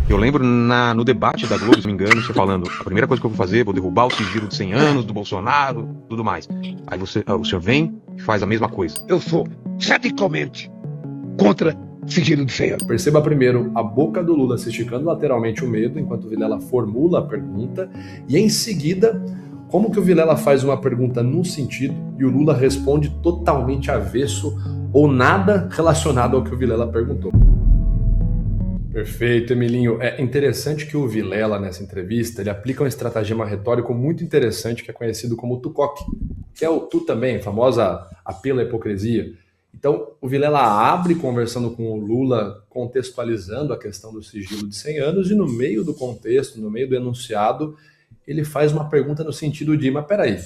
Eu lembro no debate da Globo, se não me engano, você falando, a primeira coisa que eu vou fazer, vou derrubar o sigilo de 100 anos do Bolsonaro, tudo mais. Aí o senhor vem e faz a mesma coisa. Eu sou radicalmente contra sigilo de 100 anos. Perceba primeiro a boca do Lula se esticando lateralmente o medo, enquanto o Vilela formula a pergunta, e em seguida, como que o Vilela faz uma pergunta num sentido e o Lula responde totalmente avesso ou nada relacionado ao que o Vilela perguntou. Perfeito, Emilinho. É interessante que o Vilela, nessa entrevista, ele aplica um estratagema retórico muito interessante que é conhecido como tucoque, que é o tu também, a famosa apelo à hipocrisia. Então, o Vilela abre conversando com o Lula, contextualizando a questão do sigilo de 100 anos, e no meio do contexto, no meio do enunciado, ele faz uma pergunta no sentido de, mas peraí,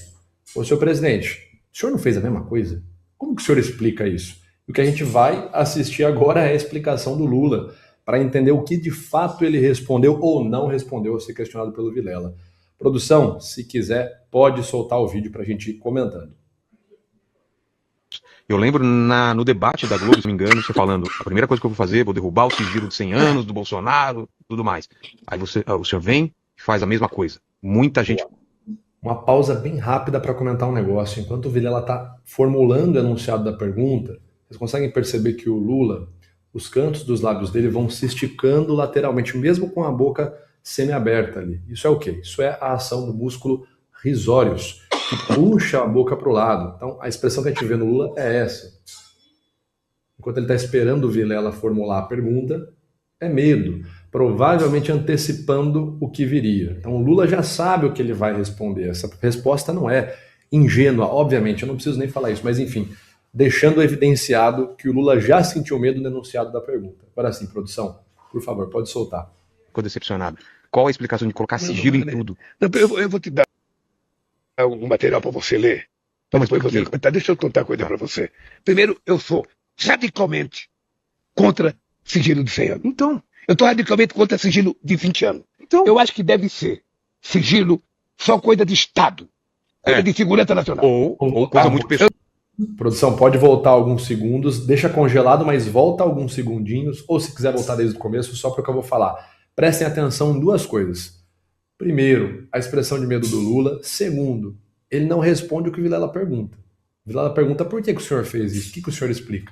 ô senhor presidente, o senhor não fez a mesma coisa? Como que o senhor explica isso? O que a gente vai assistir agora é a explicação do Lula, para entender o que de fato ele respondeu ou não respondeu ao ser questionado pelo Vilela. Produção, se quiser, pode soltar o vídeo para a gente ir comentando. Eu lembro no debate da Globo, se não me engano, você falando, a primeira coisa que eu vou fazer, vou derrubar o sigilo de 100 anos do Bolsonaro, tudo mais. Aí o senhor vem e faz a mesma coisa. Muita gente... Uma pausa bem rápida para comentar um negócio. Enquanto o Vilela está formulando o enunciado da pergunta, vocês conseguem perceber que o Lula, os cantos dos lábios dele vão se esticando lateralmente, mesmo com a boca semi-aberta ali. Isso é o quê? Isso é a ação do músculo risórios, que puxa a boca para o lado. Então, a expressão que a gente vê no Lula é essa. Enquanto ele está esperando o Vilela formular a pergunta, é medo, provavelmente antecipando o que viria. Então, o Lula já sabe o que ele vai responder. Essa resposta não é ingênua, obviamente, eu não preciso nem falar isso, mas enfim, deixando evidenciado que o Lula já sentiu medo no enunciado da pergunta. Agora sim, produção, por favor, pode soltar. Ficou decepcionado. Qual a explicação de colocar sigilo em tudo? Não, eu vou te dar um material para você ler. Então, depois você comentar. Deixa eu contar uma coisa para você. Primeiro, eu sou radicalmente contra sigilo de 100 anos. Então, eu estou radicalmente contra sigilo de 20 anos. Então, eu acho que deve ser sigilo só coisa de Estado, coisa de segurança nacional. Ou coisa muito pessoal. Produção, pode voltar alguns segundos, deixa congelado, mas volta alguns segundinhos, ou se quiser voltar desde o começo, só para o que eu vou falar. Prestem atenção em duas coisas. Primeiro, a expressão de medo do Lula. Segundo, ele não responde o que o Vilela pergunta. O Vilela pergunta por que o senhor fez isso, o que o senhor explica?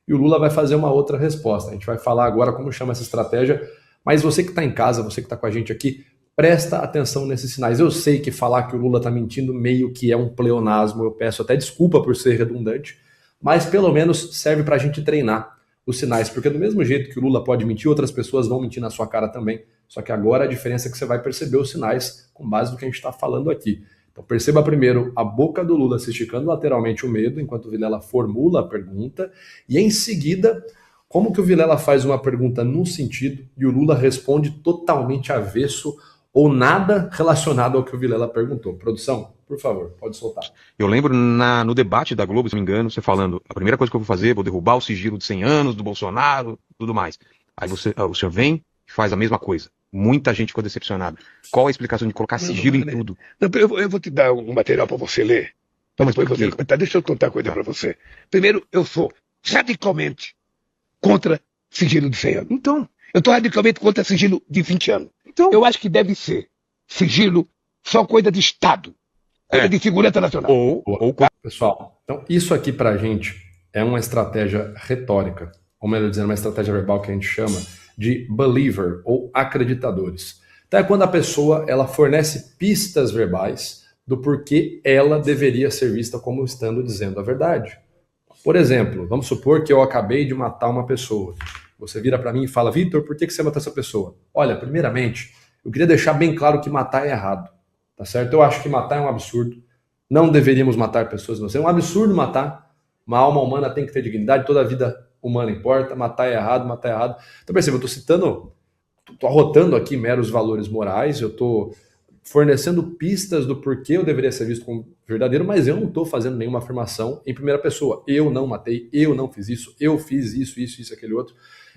E o Lula vai fazer uma outra resposta. A gente vai falar agora como chama essa estratégia, mas você que está em casa, você que está com a gente aqui, presta atenção nesses sinais. Eu sei que falar que o Lula está mentindo meio que é um pleonasmo, eu peço até desculpa por ser redundante, mas pelo menos serve para a gente treinar os sinais, porque do mesmo jeito que o Lula pode mentir, outras pessoas vão mentir na sua cara também, só que agora a diferença é que você vai perceber os sinais com base no que a gente está falando aqui. Então perceba primeiro a boca do Lula se esticando lateralmente o medo, enquanto o Vilela formula a pergunta, e em seguida, como que o Vilela faz uma pergunta num sentido e o Lula responde totalmente avesso ou nada relacionado ao que o Vilela perguntou. Produção, por favor, pode soltar. Eu lembro no debate da Globo, se não me engano, você falando, a primeira coisa que eu vou fazer, vou derrubar o sigilo de 100 anos do Bolsonaro, tudo mais. Aí o senhor vem e faz a mesma coisa. Muita gente ficou decepcionada. Qual a explicação de colocar sigilo em tudo? Não, eu vou te dar um material para você ler. Então, depois você comentar. Deixa eu contar uma coisa para você. Primeiro, eu sou radicalmente contra sigilo de 100 anos. Então, eu estou radicalmente contra sigilo de 20 anos. Então, eu acho que deve ser sigilo só coisa de Estado, coisa de segurança nacional. Pessoal, então isso aqui pra gente é uma estratégia retórica, ou melhor dizendo, uma estratégia verbal que a gente chama de believer ou acreditadores. Então é quando a pessoa ela fornece pistas verbais do porquê ela deveria ser vista como estando dizendo a verdade. Por exemplo, vamos supor que eu acabei de matar uma pessoa. Você vira para mim e fala, Vitor, por que você matou essa pessoa? Olha, primeiramente, eu queria deixar bem claro que matar é errado, tá certo? Eu acho que matar é um absurdo. Não deveríamos matar pessoas inocentes. É um absurdo matar. Uma alma humana tem que ter dignidade, toda a vida humana importa. Matar é errado, matar é errado. Então, perceba, eu estou arrotando aqui meros valores morais, eu estou fornecendo pistas do porquê eu deveria ser visto como verdadeiro, mas eu não estou fazendo nenhuma afirmação em primeira pessoa. Eu não matei, eu não fiz isso, eu fiz isso, aquele outro.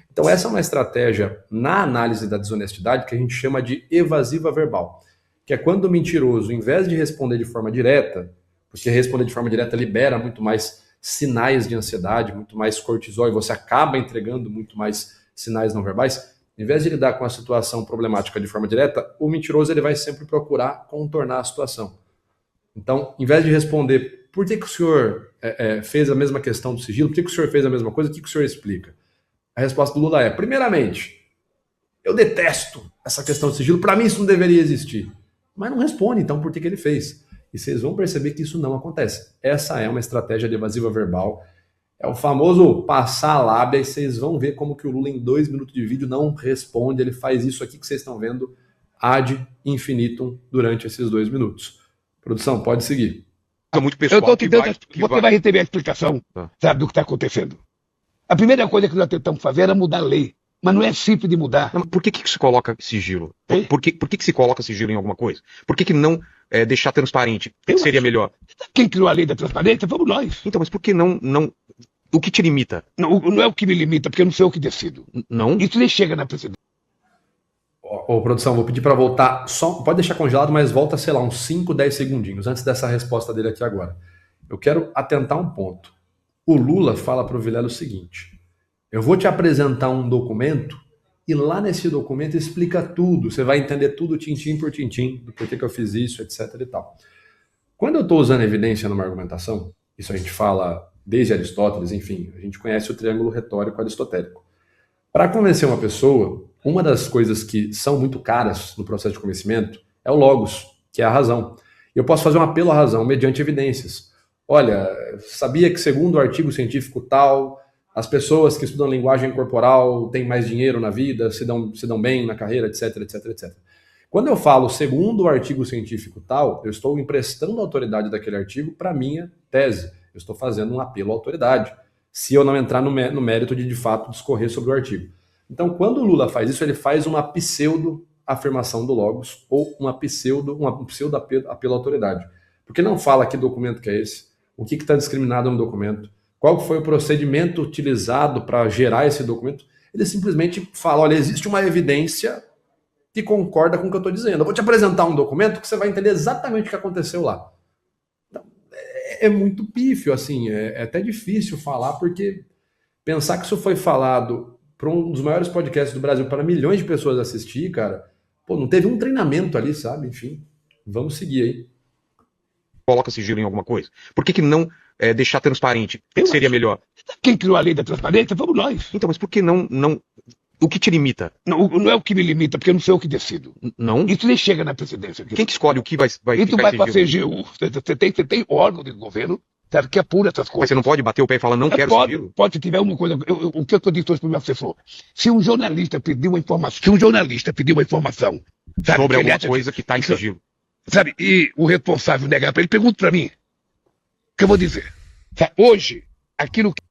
Então essa é uma estratégia na análise da desonestidade que a gente chama de evasiva verbal, que é quando o mentiroso, em vez de responder de forma direta, porque responder de forma direta libera muito mais sinais de ansiedade, muito mais cortisol, e você acaba entregando muito mais sinais não verbais, Em vez de lidar com a situação problemática de forma direta, o mentiroso ele vai sempre procurar contornar a situação. Então, em vez de responder por que o senhor fez a mesma questão do sigilo, por que o senhor fez a mesma coisa, o que o senhor explica? A resposta do Lula é, primeiramente, eu detesto essa questão do sigilo, para mim isso não deveria existir. Mas não responde, então, por que ele fez. E vocês vão perceber que isso não acontece. Essa é uma estratégia de evasiva verbal. É o famoso passar a lábia, e vocês vão ver como que o Lula, em 2 minutos de vídeo, não responde. Ele faz isso aqui que vocês estão vendo ad infinitum durante esses 2 minutos. Produção, pode seguir. É muito pessoal. Eu estou te dando, você vai receber a explicação, sabe, do que está acontecendo. A primeira coisa que nós tentamos fazer era mudar a lei. Mas não é simples de mudar. Não, por que se coloca sigilo? Por que se coloca sigilo em alguma coisa? Por que não deixar transparente? Seria melhor. Quem criou a lei da transparência fomos nós. Então, mas por que não... O que te limita? Não é o que me limita, porque eu não sei o que decido. Não? Isso nem chega na presidência. Ô, produção, vou pedir para voltar, pode deixar congelado, mas volta, sei lá, uns 5, 10 segundinhos, antes dessa resposta dele aqui agora. Eu quero atentar um ponto. O Lula fala para o Vilela o seguinte, eu vou te apresentar um documento e lá nesse documento explica tudo, você vai entender tudo tintim por tintim, do porquê que eu fiz isso, etc e tal. Quando eu estou usando evidência numa argumentação, isso a gente fala desde Aristóteles, enfim, a gente conhece o triângulo retórico aristotélico. Para convencer uma pessoa, uma das coisas que são muito caras no processo de convencimento é o logos, que é a razão. E eu posso fazer um apelo à razão mediante evidências. Olha, sabia que segundo o artigo científico tal, as pessoas que estudam linguagem corporal têm mais dinheiro na vida, se dão bem na carreira, etc, etc, etc. Quando eu falo segundo o artigo científico tal, eu estou emprestando a autoridade daquele artigo para a minha tese. Eu estou fazendo um apelo à autoridade, se eu não entrar no mérito de fato discorrer sobre o artigo. Então, quando o Lula faz isso, ele faz uma pseudo-afirmação do logos ou um pseudo-apelo à autoridade. Porque não fala que documento que é esse, o que está discriminado no documento, qual foi o procedimento utilizado para gerar esse documento. Ele simplesmente fala, olha, existe uma evidência que concorda com o que eu estou dizendo. Eu vou te apresentar um documento que você vai entender exatamente o que aconteceu lá. Então, é muito pífio, assim, é até difícil falar, porque pensar que isso foi falado para um dos maiores podcasts do Brasil, para milhões de pessoas assistir, cara, pô, não teve um treinamento ali, sabe? Enfim, vamos seguir aí. Coloca sigilo em alguma coisa. Por que não deixar transparente? Seria melhor. Quem criou a lei da transparência fomos nós. Então, mas por que não... O que te limita? Não é o que me limita, porque eu não sei o que decido. Não? Isso nem chega na presidência. Quem que escolhe o que vai isso vai para a CGU. Você tem órgão de governo, sabe, que apura essas coisas. Mas você não pode bater o pé e falar, não quero sigilo? Pode, se tiver uma coisa... O que eu disse hoje para o meu assessor? Se um jornalista pedir uma informação, sabe, sobre alguma coisa que está em sigilo. Sabe, e o responsável negar para ele, pergunta para mim. O que eu vou dizer? Sabe, hoje, aquilo que...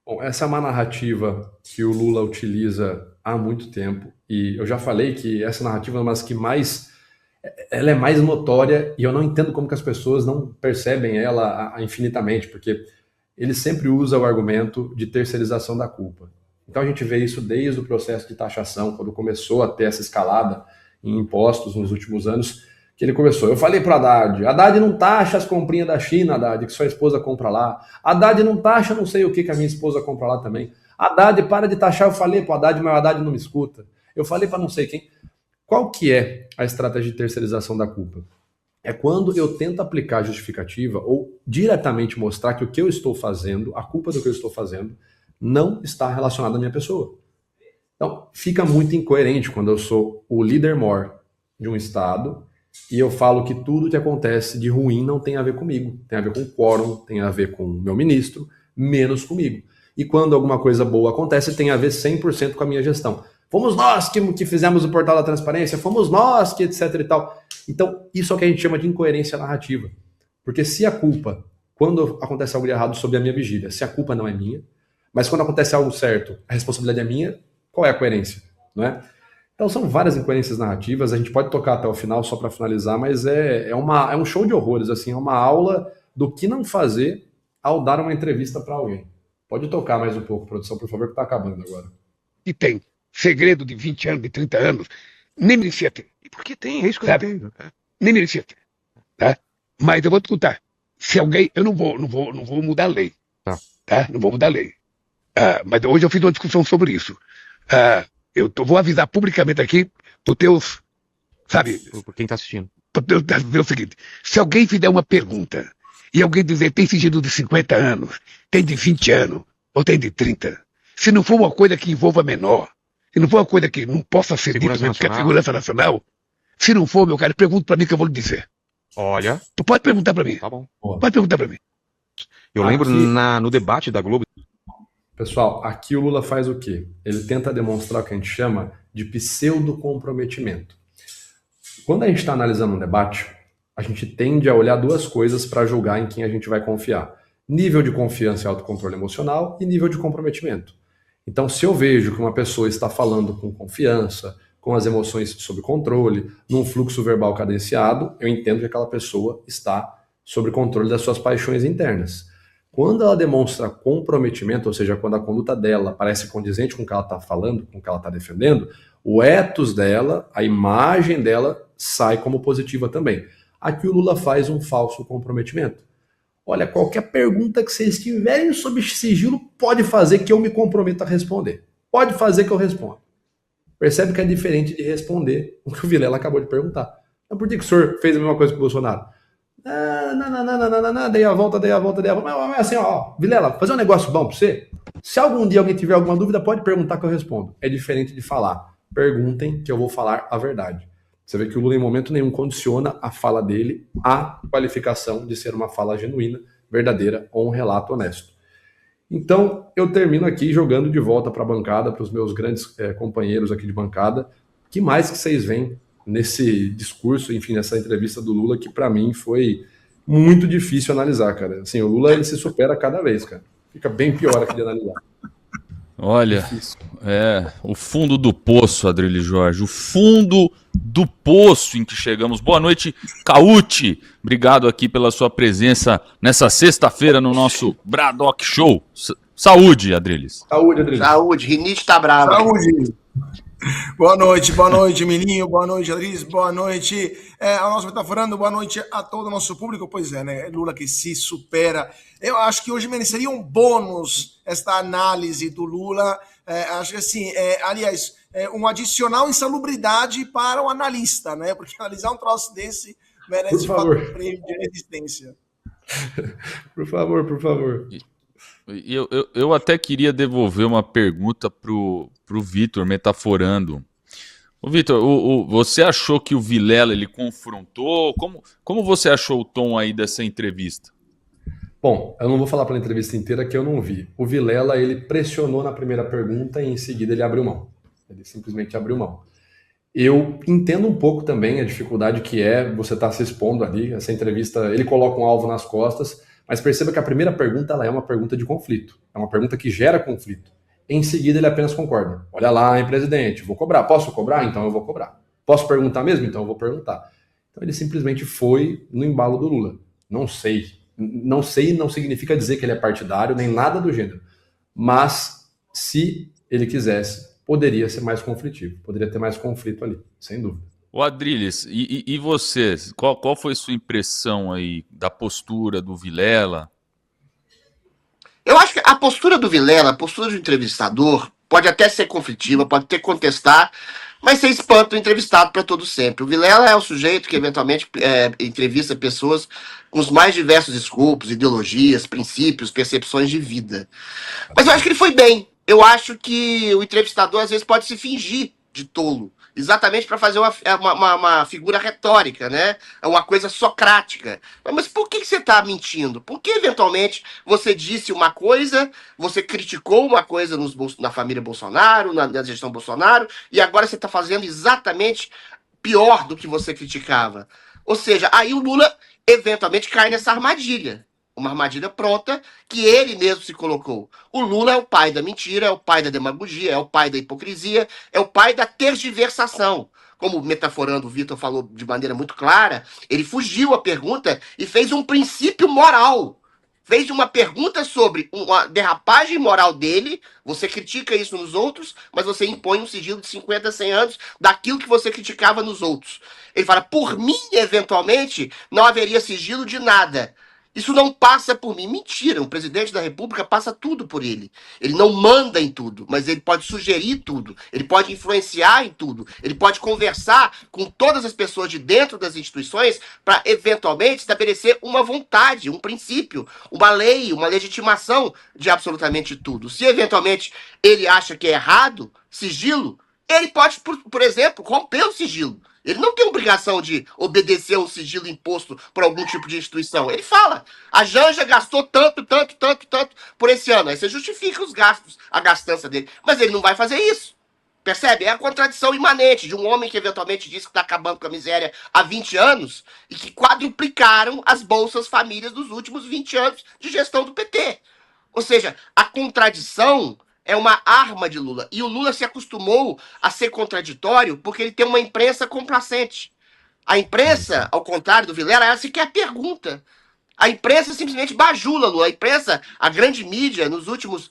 Bom, essa é uma narrativa que o Lula utiliza há muito tempo, e eu já falei que essa narrativa é uma das que ela é mais notória, e eu não entendo como que as pessoas não percebem ela infinitamente, porque ele sempre usa o argumento de terceirização da culpa. Então a gente vê isso desde o processo de taxação, quando começou a ter essa escalada em impostos nos últimos anos, que ele começou. Eu falei para Haddad não taxa as comprinhas da China, Haddad, que sua esposa compra lá. Haddad não taxa não sei o que a minha esposa compra lá também. Haddad, para de taxar. Eu falei para o Haddad, mas o Haddad não me escuta. Eu falei para não sei quem. Qual que é a estratégia de terceirização da culpa? É quando eu tento aplicar a justificativa ou diretamente mostrar que o que eu estou fazendo, a culpa do que eu estou fazendo, não está relacionada à minha pessoa. Então, fica muito incoerente quando eu sou o líder mor de um estado e eu falo que tudo que acontece de ruim não tem a ver comigo. Tem a ver com o quórum, tem a ver com o meu ministro, menos comigo. E quando alguma coisa boa acontece, tem a ver 100% com a minha gestão. Fomos nós que fizemos o portal da transparência, fomos nós que etc e tal. Então, isso é o que a gente chama de incoerência narrativa. Porque se a culpa, quando acontece algo de errado sob a minha vigília, se a culpa não é minha, mas quando acontece algo certo, a responsabilidade é minha, qual é a coerência? Não é? Então são várias incoerências narrativas, a gente pode tocar até o final só para finalizar, mas é um show de horrores, assim, é uma aula do que não fazer ao dar uma entrevista para alguém. Pode tocar mais um pouco, produção, por favor, que está acabando agora. E tem segredo de 20 anos, de 30 anos, nem merecia ter. E por que tem? É isso que eu entendo. Nem merecia ter. Tá? Mas eu vou te contar, se alguém, eu não vou mudar a lei. Tá? Não vou mudar a lei. Mas hoje eu fiz uma discussão sobre isso. vou avisar publicamente aqui pro teus, sabe, Por quem tá assistindo. ver o seguinte: se alguém fizer uma pergunta e alguém dizer tem sigilo de 50 anos, tem de 20 anos ou tem de 30, se não for uma coisa que envolva menor, se não for uma coisa que não possa ser dita mesmo que é segurança nacional, se não for, meu cara, pergunta para mim que eu vou lhe dizer. Olha. Tu pode perguntar para mim. Tá bom. Pode perguntar para mim. Eu lembro no debate da Globo. Pessoal, aqui o Lula faz o quê? Ele tenta demonstrar o que a gente chama de pseudo-comprometimento. Quando a gente está analisando um debate, a gente tende a olhar duas coisas para julgar em quem a gente vai confiar. Nível de confiança e autocontrole emocional e nível de comprometimento. Então, se eu vejo que uma pessoa está falando com confiança, com as emoções sob controle, num fluxo verbal cadenciado, eu entendo que aquela pessoa está sob controle das suas paixões internas. Quando ela demonstra comprometimento, ou seja, quando a conduta dela parece condizente com o que ela está falando, com o que ela está defendendo, o ethos dela, a imagem dela sai como positiva também. Aqui o Lula faz um falso comprometimento. Olha, qualquer pergunta que vocês tiverem sobre sigilo, pode fazer que eu me comprometa a responder. Pode fazer que eu responda. Percebe que é diferente de responder o que o Vilela acabou de perguntar. Então, por que o senhor fez a mesma coisa que o Bolsonaro? Não, dei a volta. Mas assim, ó, Vilela, vou fazer um negócio bom pra você. Se algum dia alguém tiver alguma dúvida, pode perguntar que eu respondo. É diferente de falar. Perguntem que eu vou falar a verdade. Você vê que o Lula em momento nenhum condiciona a fala dele à qualificação de ser uma fala genuína, verdadeira ou um relato honesto. Então, eu termino aqui jogando de volta para a bancada, para os meus grandes companheiros aqui de bancada. Que mais que vocês veem nesse discurso, enfim, nessa entrevista do Lula, que para mim foi muito difícil analisar, cara. Assim, o Lula, ele se supera cada vez, cara. Fica bem pior aqui de analisar. Olha, o fundo do poço, Adrilho Jorge, o fundo do poço em que chegamos. Boa noite, Cauti. Obrigado aqui pela sua presença nessa sexta-feira no nosso Braddock Show. Saúde, Adriles. Saúde, Adriles. Saúde, Rinite tá bravo. Saúde. Boa noite, Milinho, boa noite, Adriles, boa noite ao nosso Metaforando, boa noite a todo o nosso público. Pois é, né? Lula que se supera. Eu acho que hoje mereceria um bônus esta análise do Lula. Acho que assim, aliás, um adicional insalubridade para o analista, né? Porque analisar um troço desse merece um prêmio de resistência. Por favor. Eu até queria devolver uma pergunta pro Vitor, metaforando. Ô, Vitor, você achou que o Vilela ele confrontou? Como você achou o tom aí dessa entrevista? Bom, eu não vou falar pela entrevista inteira que eu não vi. O Vilela, ele pressionou na primeira pergunta e em seguida ele abriu mão. Ele simplesmente abriu mão. Eu entendo um pouco também a dificuldade que é você estar se expondo ali. Essa entrevista, ele coloca um alvo nas costas, mas perceba que a primeira pergunta ela é uma pergunta de conflito. É uma pergunta que gera conflito. Em seguida, ele apenas concorda. Olha lá, hein, presidente, vou cobrar. Posso cobrar? Então eu vou cobrar. Posso perguntar mesmo? Então eu vou perguntar. Então ele simplesmente foi no embalo do Lula. Não sei não significa dizer que ele é partidário, nem nada do gênero. Mas, se ele quisesse, poderia ser mais conflitivo. Poderia ter mais conflito ali, sem dúvida. O Adriles, e você? Qual foi sua impressão aí da postura do Vilela? Eu acho que a postura do Vilela, a postura do entrevistador, pode até ser conflitiva, pode até contestar, mas você espanta o entrevistado para todo sempre. O Vilela é o sujeito que eventualmente entrevista pessoas com os mais diversos escopos, ideologias, princípios, percepções de vida. Mas eu acho que ele foi bem. Eu acho que o entrevistador às vezes pode se fingir de tolo, exatamente para fazer uma figura retórica, né? Uma coisa socrática. Mas por que você está mentindo? Por que, eventualmente, você disse uma coisa, você criticou uma coisa na família Bolsonaro, na gestão Bolsonaro, e agora você está fazendo exatamente pior do que você criticava? Ou seja, aí o Lula, eventualmente, cai nessa armadilha. Uma armadilha pronta que ele mesmo se colocou. O Lula é o pai da mentira, é o pai da demagogia, é o pai da hipocrisia, é o pai da tergiversação. Como metaforando o Vitor falou de maneira muito clara, ele fugiu à pergunta e fez um princípio moral. Fez uma pergunta sobre uma derrapagem moral dele, você critica isso nos outros, mas você impõe um sigilo de 50, 100 anos daquilo que você criticava nos outros. Ele fala, por mim, eventualmente, não haveria sigilo de nada. Isso não passa por mim. Mentira, o presidente da República passa tudo por ele. Ele não manda em tudo, mas ele pode sugerir tudo, ele pode influenciar em tudo, ele pode conversar com todas as pessoas de dentro das instituições para, eventualmente, estabelecer uma vontade, um princípio, uma lei, uma legitimação de absolutamente tudo. Se, eventualmente, ele acha que é errado, sigilo, ele pode, por exemplo, romper o sigilo. Ele não tem obrigação de obedecer ao sigilo imposto por algum tipo de instituição. Ele fala, a Janja gastou tanto por esse ano. Aí você justifica os gastos, a gastança dele. Mas ele não vai fazer isso. Percebe? É a contradição imanente de um homem que eventualmente disse que está acabando com a miséria há 20 anos e que quadruplicaram as bolsas famílias dos últimos 20 anos de gestão do PT. Ou seja, a contradição é uma arma de Lula. E o Lula se acostumou a ser contraditório porque ele tem uma imprensa complacente. A imprensa, ao contrário do Vilela, ela sequer pergunta. A imprensa simplesmente bajula Lula. A imprensa, a grande mídia, nos últimos,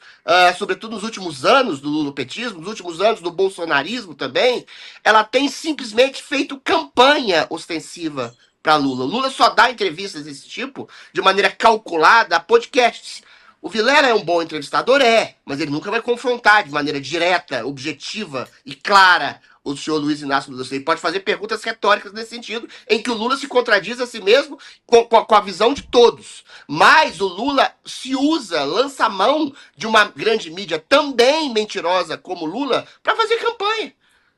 sobretudo nos últimos anos do lulopetismo, nos últimos anos do bolsonarismo também, ela tem simplesmente feito campanha ostensiva para Lula. Lula só dá entrevistas desse tipo de maneira calculada a podcasts. O Vilela é um bom entrevistador? É, mas ele nunca vai confrontar de maneira direta, objetiva e clara o senhor Luiz Inácio Lula. Ele pode fazer perguntas retóricas nesse sentido, em que o Lula se contradiz a si mesmo com a visão de todos. Mas o Lula se usa, lança a mão de uma grande mídia também mentirosa como o Lula para fazer campanha.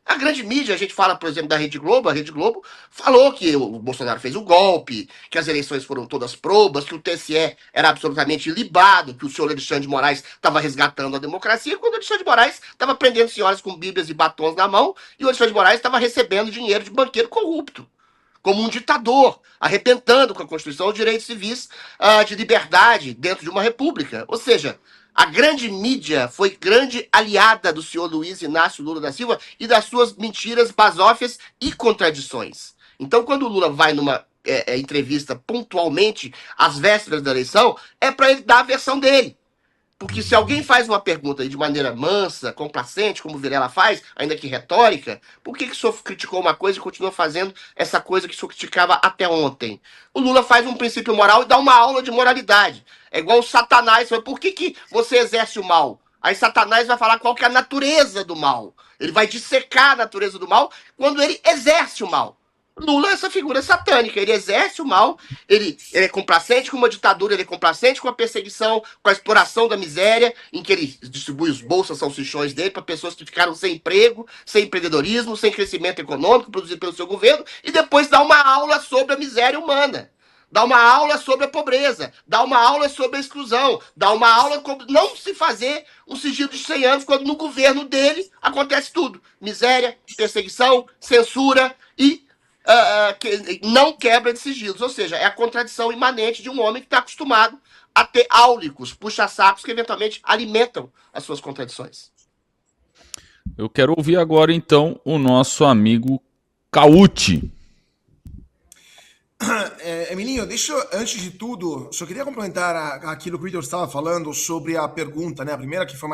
A grande mídia, a gente fala, por exemplo, da Rede Globo, a Rede Globo falou que o Bolsonaro fez o golpe, que as eleições foram todas probas, que o TSE era absolutamente ilibado, que o senhor Alexandre de Moraes estava resgatando a democracia, quando o Alexandre de Moraes estava prendendo senhoras com bíblias e batons na mão, e o Alexandre de Moraes estava recebendo dinheiro de banqueiro corrupto, como um ditador, arrebentando com a Constituição os direitos civis de liberdade dentro de uma república. Ou seja, a grande mídia foi grande aliada do senhor Luiz Inácio Lula da Silva e das suas mentiras, basófias e contradições. Então, quando o Lula vai numa entrevista pontualmente às vésperas da eleição, é para ele dar a versão dele. Porque se alguém faz uma pergunta de maneira mansa, complacente, como o Vilela faz, ainda que retórica, por que o senhor criticou uma coisa e continua fazendo essa coisa que o senhor criticava até ontem? O Lula faz um princípio moral e dá uma aula de moralidade. É igual o Satanás. Por que você exerce o mal? Aí Satanás vai falar qual que é a natureza do mal. Ele vai dissecar a natureza do mal quando ele exerce o mal. Lula é essa figura satânica, ele exerce o mal, ele é complacente com uma ditadura, ele é complacente com a perseguição, com a exploração da miséria, em que ele distribui os bolsas salsichões dele para pessoas que ficaram sem emprego, sem empreendedorismo, sem crescimento econômico produzido pelo seu governo, e depois dá uma aula sobre a miséria humana, dá uma aula sobre a pobreza, dá uma aula sobre a exclusão, dá uma aula como não se fazer um sigilo de 100 anos quando no governo dele acontece tudo. Miséria, perseguição, censura e não quebra de sigilos, ou seja, é a contradição imanente de um homem que está acostumado a ter áulicos, puxa-sacos que eventualmente alimentam as suas contradições. Eu quero ouvir agora, então, o nosso amigo Cauti. Emilinho, antes de tudo, só queria complementar aquilo que o Vitor estava falando sobre a pergunta, né? A primeira que foi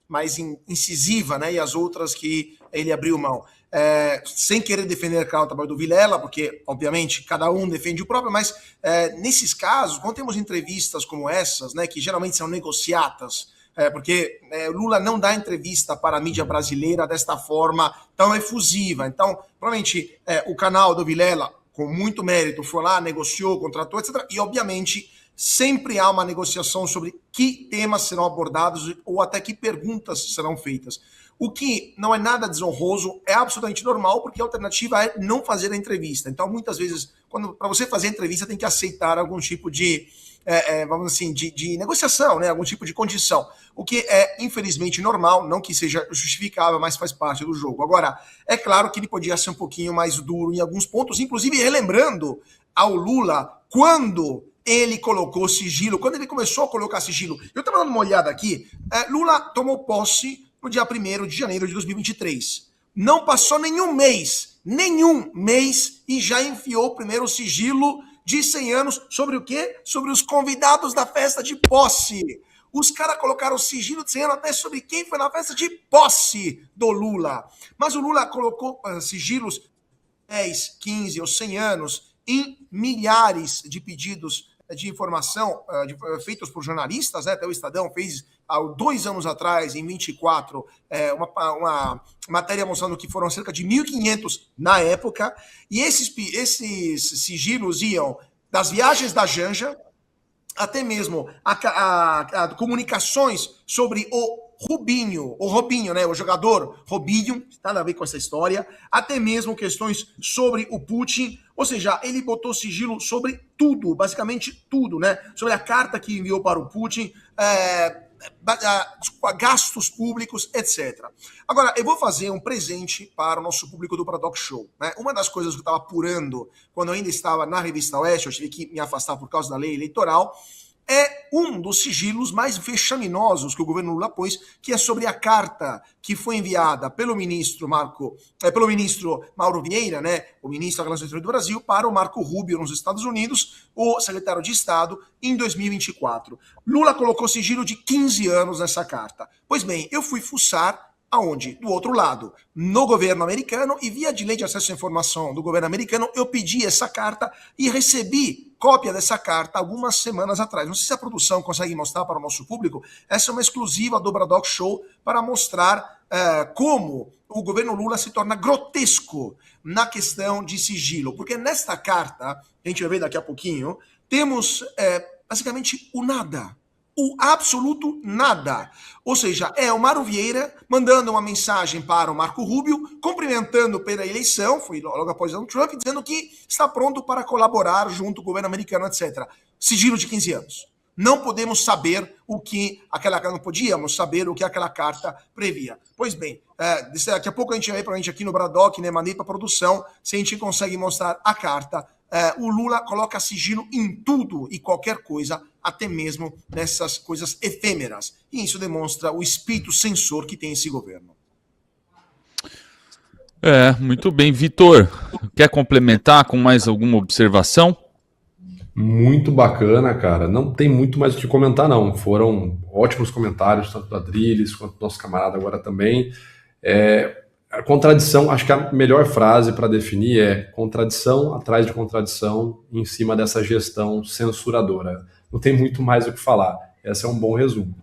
mais incisiva, né? E as outras que ele abriu mão. Sem querer defender o trabalho do Vilela, porque, obviamente, cada um defende o próprio, mas nesses casos, quando temos entrevistas como essas, né, que geralmente são negociatas, porque Lula não dá entrevista para a mídia brasileira desta forma tão efusiva. Então, provavelmente, o canal do Vilela, com muito mérito, foi lá, negociou, contratou, etc. E, obviamente, sempre há uma negociação sobre que temas serão abordados ou até que perguntas serão feitas. O que não é nada desonroso, é absolutamente normal, porque a alternativa é não fazer a entrevista. Então, muitas vezes, para você fazer a entrevista, tem que aceitar algum tipo de, vamos assim, de negociação, né? Algum tipo de condição. O que é, infelizmente, normal, não que seja justificável, mas faz parte do jogo. Agora, é claro que ele podia ser um pouquinho mais duro em alguns pontos, inclusive relembrando ao Lula quando ele colocou sigilo, quando ele começou a colocar sigilo. Eu estava dando uma olhada aqui, Lula tomou posse no dia 1º de janeiro de 2023. Não passou nenhum mês, e já enfiou o primeiro sigilo de 100 anos sobre o quê? Sobre os convidados da festa de posse. Os caras colocaram sigilo de 100 anos até sobre quem foi na festa de posse do Lula. Mas o Lula colocou sigilos 10, 15 ou 100 anos em milhares de pedidos de informação feitos por jornalistas, né? Até o Estadão fez há 2 anos atrás, em 24, uma matéria mostrando que foram cerca de 1.500 na época, e esses sigilos iam das viagens da Janja, até mesmo a comunicações sobre o Robinho, né, o jogador Robinho, nada a ver com essa história, até mesmo questões sobre o Putin, ou seja, ele botou sigilo sobre tudo, basicamente tudo, né, sobre a carta que enviou para o Putin, gastos públicos, etc. Agora, eu vou fazer um presente para o nosso público do Paradox Show, né? Uma das coisas que eu estava apurando quando eu ainda estava na Revista Oeste, eu tive que me afastar por causa da lei eleitoral, é um dos sigilos mais vexaminosos que o governo Lula pôs, que é sobre a carta que foi enviada pelo ministro Mauro Vieira, né, o ministro da Relações Exteriores do Brasil, para o Marco Rubio nos Estados Unidos, o secretário de Estado, em 2024. Lula colocou sigilo de 15 anos nessa carta. Pois bem, eu fui fuçar aonde? Do outro lado, no governo americano, e via de lei de acesso à informação do governo americano, eu pedi essa carta e recebi cópia dessa carta algumas semanas atrás. Não sei se a produção consegue mostrar para o nosso público. Essa é uma exclusiva do Bradock Show para mostrar como o governo Lula se torna grotesco na questão de sigilo. Porque nesta carta, a gente vai ver daqui a pouquinho, temos basicamente o nada. O absoluto nada. Ou seja, é o Mauro Vieira mandando uma mensagem para o Marco Rubio, cumprimentando pela eleição, foi logo após o Trump, dizendo que está pronto para colaborar junto com o governo americano, etc. Sigilo de 15 anos. Não podemos saber o que não podíamos saber o que aquela carta previa. Pois bem, daqui a pouco a gente vai provavelmente aqui no Bradock, né, mandei para a produção, se a gente consegue mostrar a carta. O Lula coloca sigilo em tudo e qualquer coisa, até mesmo nessas coisas efêmeras. E isso demonstra o espírito censor que tem esse governo. Muito bem. Vitor, quer complementar com mais alguma observação? Muito bacana, cara. Não tem muito mais o que comentar, não. Foram ótimos comentários, tanto do Adriles quanto do nosso camarada agora também. A contradição, acho que a melhor frase para definir é contradição atrás de contradição em cima dessa gestão censuradora. Não tem muito mais o que falar. Esse é um bom resumo.